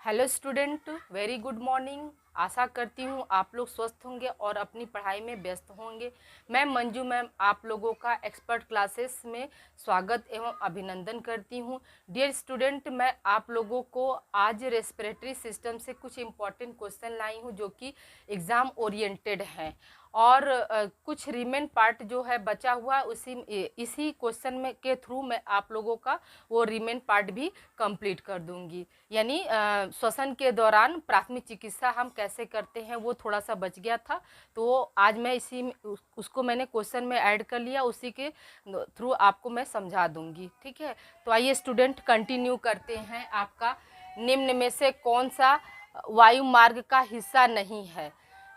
Hello student, very good morning. आशा करती हूँ आप लोग स्वस्थ होंगे और अपनी पढ़ाई में व्यस्त होंगे। मैं मंजू मैम आप लोगों का एक्सपर्ट क्लासेस में स्वागत एवं अभिनंदन करती हूँ। डियर स्टूडेंट, मैं आप लोगों को आज रेस्पिरेटरी सिस्टम से कुछ इम्पॉर्टेंट क्वेश्चन लाई हूँ जो कि एग्ज़ाम ओरिएंटेड हैं और कुछ रिमेन पार्ट जो है बचा हुआ इसी क्वेश्चन में के थ्रू मैं आप लोगों का वो रिमेन पार्ट भी कंप्लीट कर दूंगी। यानी श्वसन के दौरान प्राथमिक चिकित्सा हम कैसे करते हैं वो थोड़ा सा बच गया था, तो आज मैं उसको मैंने क्वेश्चन में ऐड कर लिया, उसी के थ्रू आपको मैं समझा दूंगी। ठीक है, तो आइए स्टूडेंट कंटिन्यू करते हैं। आपका निम्न में से कौन सा वायु मार्ग का हिस्सा नहीं है?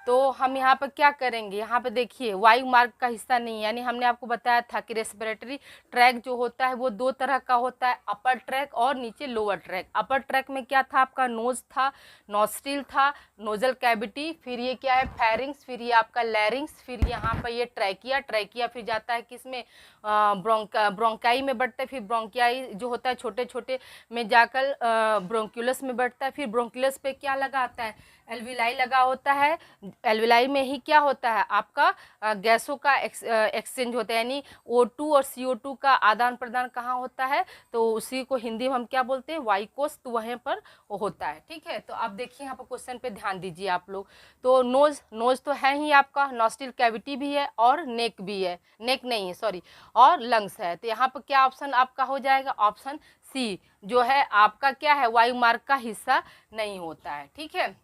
तो हम यहाँ पर क्या करेंगे, यहाँ पे देखिए वायु मार्ग का हिस्सा नहीं, यानी हमने आपको बताया था कि रेस्पिरेटरी ट्रैक जो होता है वो दो तरह का होता है, अपर ट्रैक और नीचे लोअर ट्रैक। अपर ट्रैक में क्या था, आपका नोज था, नॉस्ट्रिल था, नोजल कैविटी, फिर ये क्या है फेरिंग्स, फिर ये आपका लैरिंग्स, फिर यहाँ पर ये ट्रैकिया। ट्रैकिया फिर जाता है किसमें, ब्रोंकाई में बढ़ता है, फिर ब्रोंकियाई जो होता है छोटे छोटे में जाकर ब्रोंक्यूलस में बढ़ता है, फिर ब्रोंक्यूलस पे क्या लगा आता है, एल्विलाई लगा होता है। एल्विलाई में ही क्या होता है आपका गैसों का एक्सचेंज होता है, यानी O2 और CO2 का आदान प्रदान कहाँ होता है, तो उसी को हिंदी में हम क्या बोलते हैं, वायुकोष, तो वहीं पर वो होता है। ठीक है, तो आप देखिए यहाँ पर क्वेश्चन पे ध्यान दीजिए आप लोग। तो नोज तो है ही आपका, नॉस्ट्रिल कैविटी भी है और नेक भी है, नेक नहीं है सॉरी, और लंग्स है। तो यहाँ पर क्या ऑप्शन आपका हो जाएगा, ऑप्शन सी जो है आपका क्या है, वायु मार्ग का हिस्सा नहीं होता है। ठीक है,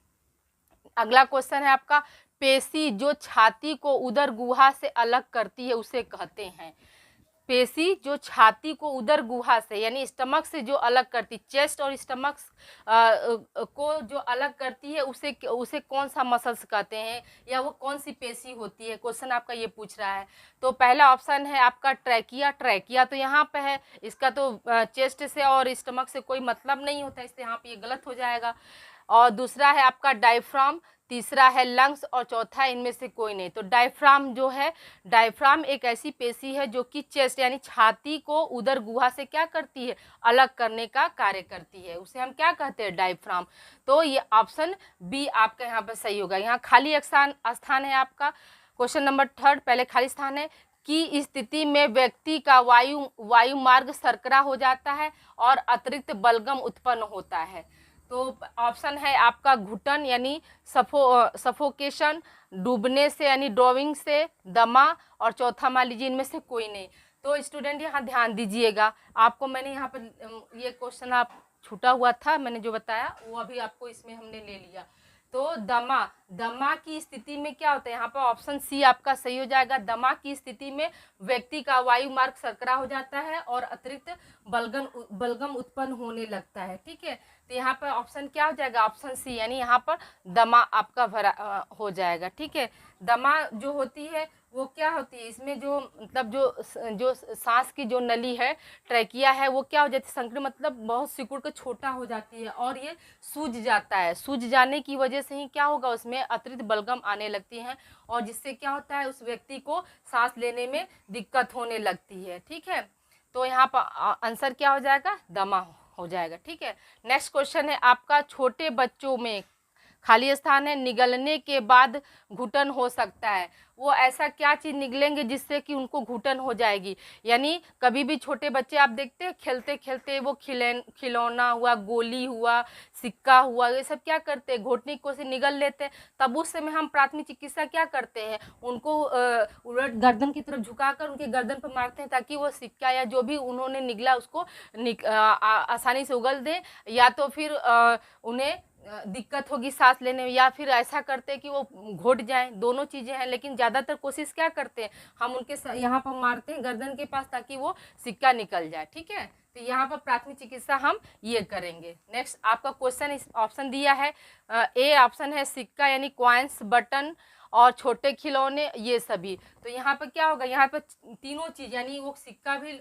अगला क्वेश्चन है आपका, पेशी जो छाती को उदर गुहा से अलग करती है उसे कहते हैं। पेशी जो छाती को उदर गुहा से यानी स्टमक से जो अलग करती, चेस्ट और स्टमक को जो अलग करती है उसे उसे कौन सा मसल्स कहते हैं, या वो कौन सी पेशी होती है, क्वेश्चन आपका ये पूछ रहा है। तो पहला ऑप्शन है आपका ट्रैकिया। ट्रैकिया तो यहाँ पे है, इसका तो चेस्ट से और स्टमक से कोई मतलब नहीं होता, इससे यहाँ पे ये गलत हो जाएगा। और दूसरा है आपका डायफ्राम, तीसरा है लंग्स और चौथा है इनमें से कोई नहीं। तो डायफ्राम जो है, डायफ्राम एक ऐसी पेशी है जो कि चेस्ट यानी छाती को उदर गुहा से क्या करती है, अलग करने का कार्य करती है, उसे हम क्या कहते हैं, डायफ्राम। तो ये ऑप्शन बी आपका यहाँ पर सही होगा। यहाँ खाली स्थान है आपका, क्वेश्चन नंबर 3 पहले खाली स्थान है की स्थिति में व्यक्ति का वायु मार्ग सरकरा हो जाता है और अतिरिक्त बलगम उत्पन्न होता है। तो ऑप्शन है आपका घुटन यानी सफोकेशन, डूबने से यानी ड्रॉइंग से, दमा, और चौथा मान लीजिए इनमें से कोई नहीं। तो स्टूडेंट यहाँ ध्यान दीजिएगा, आपको मैंने यहाँ पर ये क्वेश्चन आप छूटा हुआ था, मैंने जो बताया वो अभी आपको इसमें हमने ले लिया। तो दमा की स्थिति में क्या होता है, यहाँ पर ऑप्शन सी आपका सही हो जाएगा। दमा की स्थिति में व्यक्ति का वायु मार्ग सरकरा हो जाता है और अतिरिक्त बलगम उत्पन्न होने लगता है। ठीक है, तो यहाँ पर ऑप्शन क्या हो जाएगा, ऑप्शन सी, यानी यहाँ पर दमा आपका भरा हो जाएगा। ठीक है, दमा जो होती है वो क्या होती है, इसमें जो मतलब जो सांस की जो नली है, ट्रैकिया है, वो क्या हो जाती है, संकीर्ण मतलब बहुत सिकुड़ कर छोटा हो जाती है और ये सूज जाता है। सूज जाने की वजह से ही क्या होगा, उसमें अतिरिक्त बलगम आने लगती हैं और जिससे क्या होता है, उस व्यक्ति को सांस लेने में दिक्कत होने लगती है। ठीक है, तो यहाँ पर आंसर क्या हो जाएगा, दमा हो जाएगा। ठीक है, नेक्स्ट क्वेश्चन है आपका, छोटे बच्चों में खाली स्थान है, निगलने के बाद घुटन हो सकता है। वो ऐसा क्या चीज़ निगलेंगे जिससे कि उनको घुटन हो जाएगी, यानी कभी भी छोटे बच्चे आप देखते हैं खेलते खेलते वो खिलौना हुआ, गोली हुआ, सिक्का हुआ, ये सब क्या करते हैं, घोटने की कोशिश निगल लेते हैं। तब उस समय हम प्राथमिक चिकित्सा क्या करते हैं, उनको उलट गर्दन की तरफ झुकाकर उनके गर्दन पर मारते हैं ताकि वो सिक्का या जो भी उन्होंने निगला उसको आसानी से उगल दें, या तो फिर उन्हें दिक्कत होगी सांस लेने में, या फिर ऐसा करते हैं कि वो घोट जाएं, दोनों चीज़ें हैं। लेकिन ज़्यादातर कोशिश क्या करते हैं, हम उनके यहाँ पर मारते हैं गर्दन के पास ताकि वो सिक्का निकल जाए। ठीक है, तो यहाँ पर प्राथमिक चिकित्सा हम ये करेंगे। नेक्स्ट आपका क्वेश्चन इस ऑप्शन दिया है, ए ऑप्शन है सिक्का यानी कॉइन्स, बटन और छोटे खिलौने ये सभी। तो यहाँ पर क्या होगा, यहाँ पर तीनों चीज़ यानी वो सिक्का भी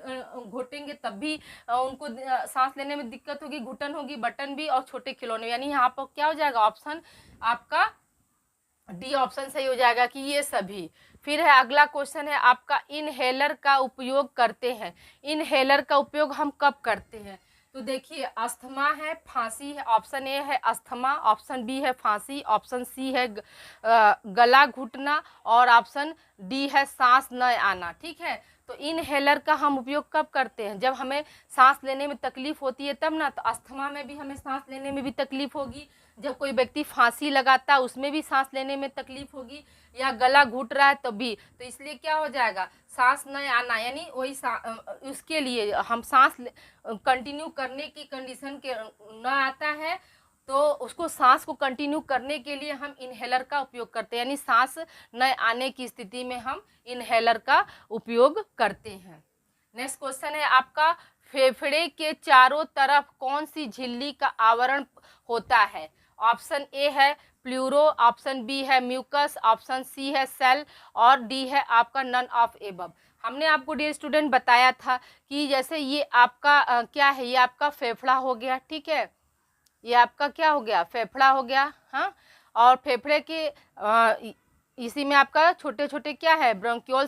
घोटेंगे तब भी उनको सांस लेने में दिक्कत होगी, घुटन होगी, बटन भी और छोटे खिलौने, यानी यहाँ पर क्या हो जाएगा, ऑप्शन आपका डी ऑप्शन सही हो जाएगा कि ये सभी। फिर है अगला क्वेश्चन है आपका, इनहेलर का उपयोग करते हैं। इनहेलर का उपयोग हम कब करते हैं, तो देखिए अस्थमा है, फांसी है, ऑप्शन ए है अस्थमा, ऑप्शन बी है फांसी, ऑप्शन सी है गला घुटना और ऑप्शन डी है सांस न आना। ठीक है, तो इनहेलर का हम उपयोग कब करते हैं? जब हमें सांस लेने में तकलीफ होती है तब ना। तो अस्थमा में भी हमें सांस लेने में भी तकलीफ होगी, जब कोई व्यक्ति फांसी लगाता है उसमें भी सांस लेने में तकलीफ होगी, या गला घुट रहा है तो भी। तो इसलिए क्या हो जाएगा, सांस न आना, यानी वही उसके लिए हम सांस कंटिन्यू करने की कंडीशन के न आता है तो उसको सांस को कंटिन्यू करने के लिए हम इनहेलर का उपयोग करते हैं, यानी सांस न आने की स्थिति में हम इनहेलर का उपयोग करते हैं। नेक्स्ट क्वेश्चन है आपका, फेफड़े के चारों तरफ कौन सी झिल्ली का आवरण होता है? ऑप्शन ए है प्लूरो, ऑप्शन बी है म्यूकस, ऑप्शन सी है सेल और डी है आपका नन ऑफ एबव। हमने आपको डियर स्टूडेंट बताया था कि जैसे ये आपका क्या है, ये आपका फेफड़ा हो गया। ठीक है, ये आपका क्या हो गया, फेफड़ा हो गया। हाँ, और फेफड़े के इसी में आपका छोटे छोटे क्या है, ब्रोंक्यूल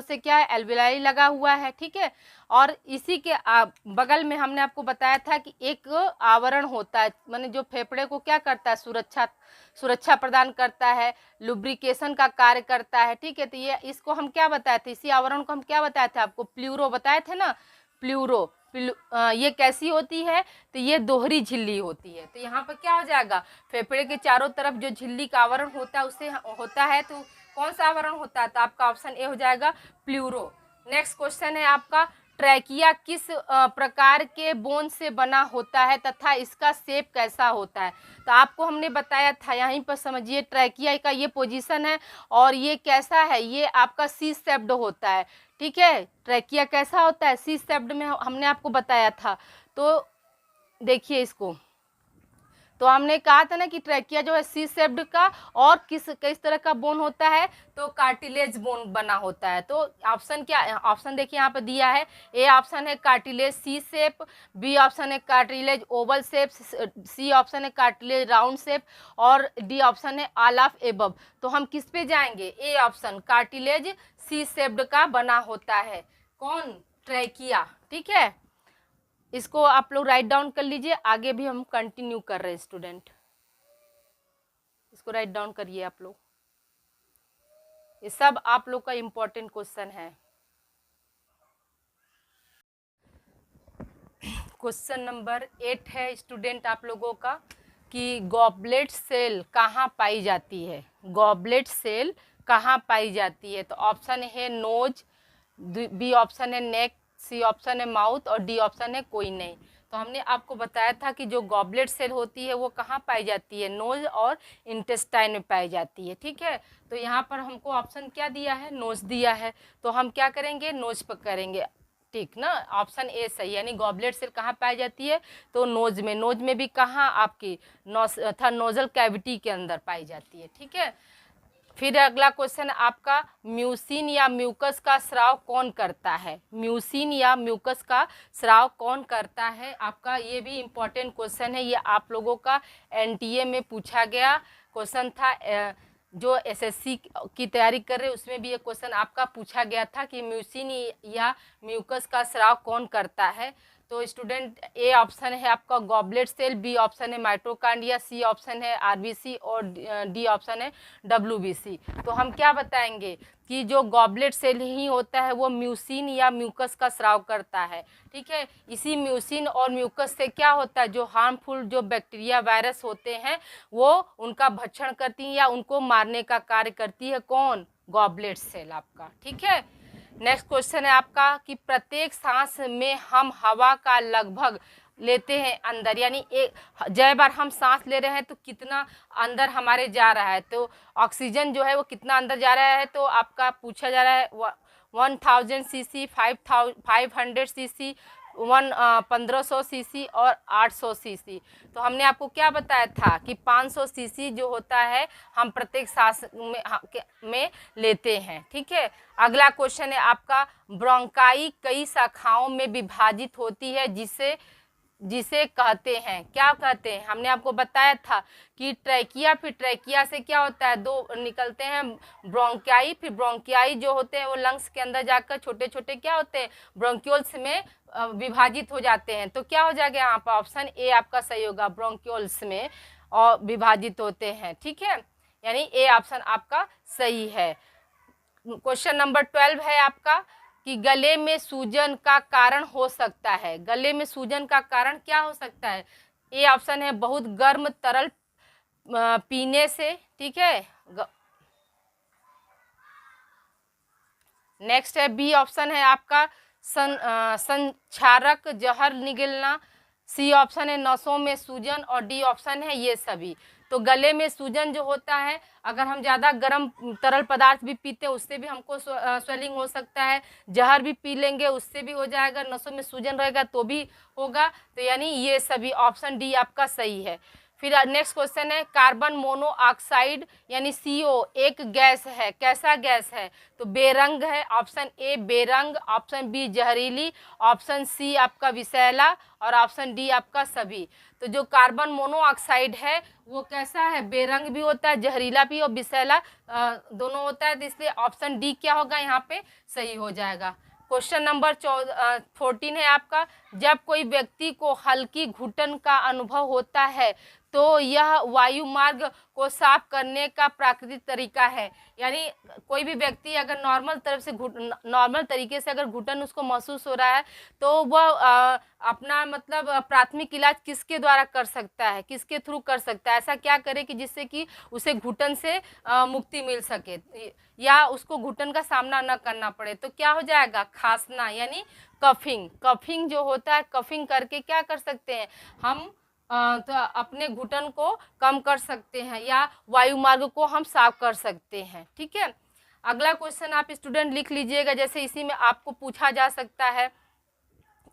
से क्या है, एल्विलाई लगा हुआ है। ठीक है, और इसी के बगल में हमने आपको बताया था कि एक आवरण होता है, माने जो फेफड़े को क्या करता है, सुरक्षा प्रदान करता है, लुब्रिकेशन का कार्य करता है। ठीक है, तो ये इसको हम क्या बताए थे, इसी आवरण को हम क्या बताए थे आपको, प्लूरो बताए थे ना, प्लूरो। ये कैसी होती है, तो ये दोहरी झिल्ली होती है। तो यहाँ पर क्या हो जाएगा, फेफड़े के चारों तरफ जो झिल्ली का आवरण होता है उससे होता है, तो कौन सा आवरण होता है, तो आपका ऑप्शन ए हो जाएगा प्लूरो। नेक्स्ट क्वेश्चन है आपका, ट्रैकिया किस प्रकार के बोन से बना होता है तथा इसका शेप कैसा होता है? तो आपको हमने बताया था, यहीं पर समझिए, ट्रैकिया का ये पोजीशन है और ये कैसा है, ये आपका सी शेप्ड होता है। ठीक है, ट्रैकिया कैसा होता है, सी शेप्ड में हमने आपको बताया था। तो देखिए इसको, तो हमने कहा था ना कि ट्रैकिया जो है सी शेप्ड का और किस तरह का बोन होता है, तो कार्टिलेज बोन बना होता है। तो ऑप्शन क्या है, ऑप्शन देखिए यहाँ पर दिया है, ए ऑप्शन है cartilage C shape, B option है cartilage oval shape, C option है कार्टिलेज राउंड शेप और डी ऑप्शन है ऑल ऑफ एबव। तो हम किस पे जाएंगे, A option cartilage C shaped का बना होता है, कौन, ट्रैकिया। ठीक है, इसको आप लोग राइट डाउन कर लीजिए, आगे भी हम कंटिन्यू कर रहे हैं स्टूडेंट, इसको राइट डाउन करिए आप लोग, ये सब आप लोग का इम्पोर्टेंट क्वेश्चन है। क्वेश्चन नंबर 8 है स्टूडेंट आप लोगों का कि गॉबलेट सेल कहाँ पाई जाती है, गॉबलेट सेल कहाँ पाई जाती है? तो ऑप्शन है नोज, बी ऑप्शन है नेक, सी ऑप्शन है माउथ और डी ऑप्शन है कोई नहीं। तो हमने आपको बताया था कि जो गॉबलेट सेल होती है वो कहाँ पाई जाती है, नोज और इंटेस्टाइन में पाई जाती है। ठीक है, तो यहाँ पर हमको ऑप्शन क्या दिया है, नोज दिया है, तो हम क्या करेंगे, नोज पर करेंगे। ठीक ना, ऑप्शन ए सही, यानी गॉबलेट सेल कहाँ पाई जाती है, तो नोज में। नोज में भी कहाँ, आपकी नोजल कैविटी के अंदर पाई जाती है। ठीक है, फिर अगला क्वेश्चन आपका, म्यूसिन या म्यूकस का स्राव कौन करता है, म्यूसिन या म्यूकस का स्राव कौन करता है? आपका ये भी इम्पोर्टेंट क्वेश्चन है, ये आप लोगों का एनटीए में पूछा गया क्वेश्चन था, जो एसएससी की तैयारी कर रहे उसमें भी ये क्वेश्चन आपका पूछा गया था कि म्यूसिन या म्यूकस का स्राव कौन करता है। तो स्टूडेंट ए ऑप्शन है आपका गॉबलेट सेल, बी ऑप्शन है माइटोकांड्रिया, सी ऑप्शन है आरबीसी और डी ऑप्शन है डब्ल्यूबीसी। तो हम क्या बताएंगे कि जो गॉबलेट सेल ही होता है वो म्यूसिन या म्यूकस का स्राव करता है। ठीक है, इसी म्यूसिन और म्यूकस से क्या होता है, जो हार्मफुल जो बैक्टीरिया वायरस होते हैं वो उनका भक्षण करती हैं या उनको मारने का कार्य करती है, कौन, गॉबलेट सेल आपका। ठीक है, नेक्स्ट क्वेश्चन है आपका कि प्रत्येक सांस में हम हवा का लगभग लेते हैं अंदर, यानी एक जय बार हम सांस ले रहे हैं तो कितना अंदर हमारे जा रहा है, तो ऑक्सीजन जो है वो कितना अंदर जा रहा है, तो आपका पूछा जा रहा है 1000 सीसी, 500 सीसी, 1500 सीसी और 800 सीसी। तो हमने आपको क्या बताया था कि 500 सीसी जो होता है हम प्रत्येक सांस में लेते हैं। ठीक है, अगला क्वेश्चन है आपका, ब्रोंकाई कई शाखाओं में विभाजित होती है जिसे जिसे कहते हैं, क्या कहते हैं, हमने आपको बताया था कि ट्रैकिया, फिर ट्रैकिया से क्या होता है, दो निकलते हैं ब्रोंकियाई, फिर ब्रोंकियाई जो होते हैं वो लंग्स के अंदर जाकर छोटे छोटे क्या होते हैं, ब्रोंक्यूल्स में विभाजित हो जाते हैं। तो क्या हो जाएगा यहाँ पर ऑप्शन ए आपका सही होगा, ब्रोंक्यूल्स में और विभाजित होते हैं। ठीक है, यानी ए ऑप्शन आपका सही है। क्वेश्चन नंबर 12 है आपका कि गले में सूजन का कारण हो सकता है। गले में सूजन का कारण क्या हो सकता है? ए ऑप्शन है बहुत गर्म तरल पीने से। ठीक है, नेक्स्ट है बी ऑप्शन है आपका संक्षारक जहर निगलना। सी ऑप्शन है नसों में सूजन और डी ऑप्शन है ये सभी। तो गले में सूजन जो होता है, अगर हम ज़्यादा गर्म तरल पदार्थ भी पीते हैं उससे भी हमको स्वेलिंग हो सकता है, जहर भी पी लेंगे उससे भी हो जाएगा, नसों में सूजन रहेगा तो भी होगा। तो यानी ये सभी ऑप्शन डी आपका सही है। फिर नेक्स्ट क्वेश्चन है कार्बन मोनोऑक्साइड यानी CO एक गैस है, कैसा गैस है? तो बेरंग है, ऑप्शन ए बेरंग, ऑप्शन बी जहरीली, ऑप्शन सी आपका विषैला और ऑप्शन डी आपका सभी। तो जो कार्बन मोनोऑक्साइड है वो कैसा है, बेरंग भी होता है, जहरीला भी और विषैला दोनों होता है। तो इसलिए ऑप्शन डी क्या होगा यहाँ पे सही हो जाएगा। क्वेश्चन नंबर 14 है आपका, जब कोई व्यक्ति को हल्की घुटन का अनुभव होता है तो यह वायु मार्ग को साफ करने का प्राकृतिक तरीका है। यानी कोई भी व्यक्ति अगर नॉर्मल तरीके से अगर घुटन उसको महसूस हो रहा है तो वह अपना मतलब प्राथमिक इलाज किसके द्वारा कर सकता है, किसके थ्रू कर सकता है, ऐसा क्या करे कि जिससे कि उसे घुटन से मुक्ति मिल सके या उसको घुटन का सामना न करना पड़े। तो क्या हो जाएगा, खांसना यानी कफिंग। कफिंग जो होता है, कफिंग करके क्या कर सकते हैं हम तो अपने घुटन को कम कर सकते हैं या वायु मार्ग को हम साफ कर सकते हैं। ठीक है, अगला क्वेश्चन आप स्टूडेंट लिख लीजिएगा। जैसे इसी में आपको पूछा जा सकता है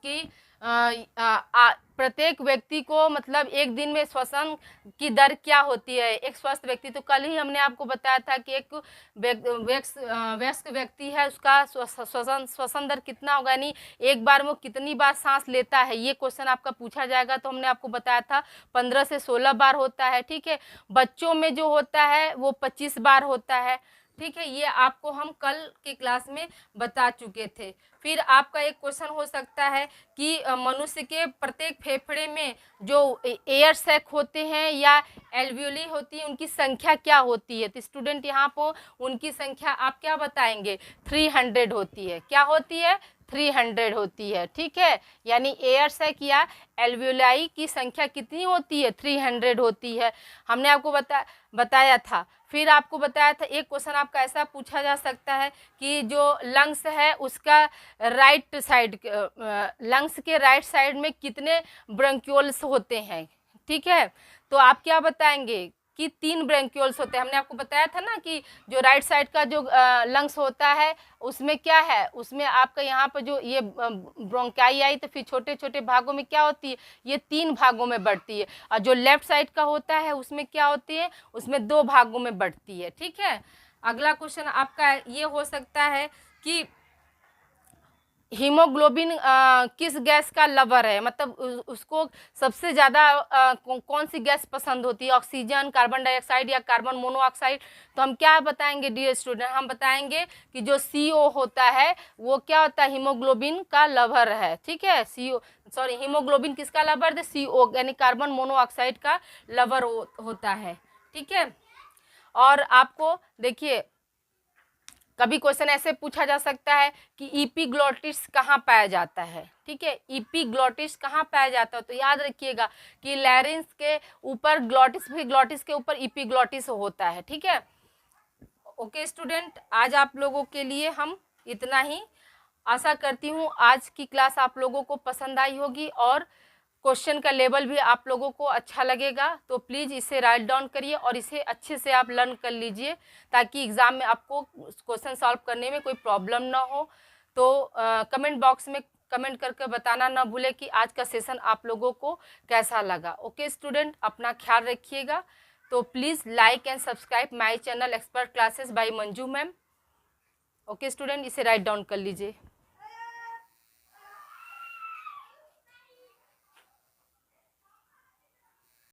कि प्रत्येक व्यक्ति को मतलब एक दिन में श्वसन की दर क्या होती है, एक स्वस्थ व्यक्ति। तो कल ही हमने आपको बताया था कि एक वयस्क व्यक्ति है उसका श्वसन दर कितना होगा, यानी एक बार वो कितनी बार सांस लेता है, ये क्वेश्चन आपका पूछा जाएगा। तो हमने आपको बताया था 15 से 16 बार होता है। ठीक है, बच्चों में जो होता है वो 25 बार होता है। ठीक है, ये आपको हम कल के क्लास में बता चुके थे। फिर आपका एक क्वेश्चन हो सकता है कि मनुष्य के प्रत्येक फेफड़े में जो एयर सैक होते हैं या एल्वियोली होती है उनकी संख्या क्या होती है? तो स्टूडेंट यहाँ पर उनकी संख्या आप क्या बताएंगे, 300 होती है। क्या होती है, 300 होती है। ठीक है, यानी एयर सैक या एल्वियोलाई की संख्या कितनी होती है, 300 होती है। हमने आपको बताया था। फिर आपको बताया था एक क्वेश्चन आपका ऐसा पूछा जा सकता है कि जो लंग्स है उसका राइट साइड, लंग्स के राइट साइड में कितने ब्रोंक्यूल्स होते हैं? ठीक है, तो आप क्या बताएंगे कि 3 ब्रोंक्यूल्स होते हैं। हमने आपको बताया था ना कि जो राइट साइड का जो लंग्स होता है उसमें क्या है, उसमें आपका यहाँ पर जो ये ब्रोंकाई आई तो फिर छोटे छोटे भागों में क्या होती है, ये 3 भागों में बढ़ती है। और जो लेफ्ट साइड का होता है उसमें क्या होती है, उसमें 2 भागों में बढ़ती है। ठीक है, अगला क्वेश्चन आपका ये हो सकता है कि हीमोग्लोबिन किस गैस का लवर है, मतलब उसको सबसे ज़्यादा कौन सी गैस पसंद होती है, ऑक्सीजन, कार्बन डाइऑक्साइड या कार्बन मोनोऑक्साइड? तो हम क्या बताएंगे डियर स्टूडेंट, हम बताएंगे कि जो CO होता है वो क्या होता है, हीमोग्लोबिन का लवर है। ठीक है, हीमोग्लोबिन किसका लवर है, CO यानी कार्बन मोनोऑक्साइड का लवर होता है। ठीक है, और आपको देखिए कभी क्वेश्चन ऐसे पूछा जा सकता है कि इपीग्लोटिस कहाँ पाया जाता है। ठीक है, इपीग्लोटिस कहाँ पाया जाता है? तो याद रखिएगा कि लैरिंक्स के ऊपर ग्लोटिस, भी ग्लोटिस के ऊपर इपीग्लोटिस होता है। ठीक है, ओके स्टूडेंट, आज आप लोगों के लिए हम इतना ही। आशा करती हूँ आज की क्लास आप लोगों को पसंद आई होगी और क्वेश्चन का लेवल भी आप लोगों को अच्छा लगेगा। तो प्लीज़ इसे राइट डाउन करिए और इसे अच्छे से आप लर्न कर लीजिए ताकि एग्ज़ाम में आपको क्वेश्चन सॉल्व करने में कोई प्रॉब्लम ना हो। तो कमेंट बॉक्स में कमेंट करके बताना ना भूले कि आज का सेशन आप लोगों को कैसा लगा। ओके स्टूडेंट, अपना ख्याल रखिएगा। तो please like and subscribe my channel expert classes bye Manju ma'am. Okay student, इसे राइट डाउन कर लीजिए।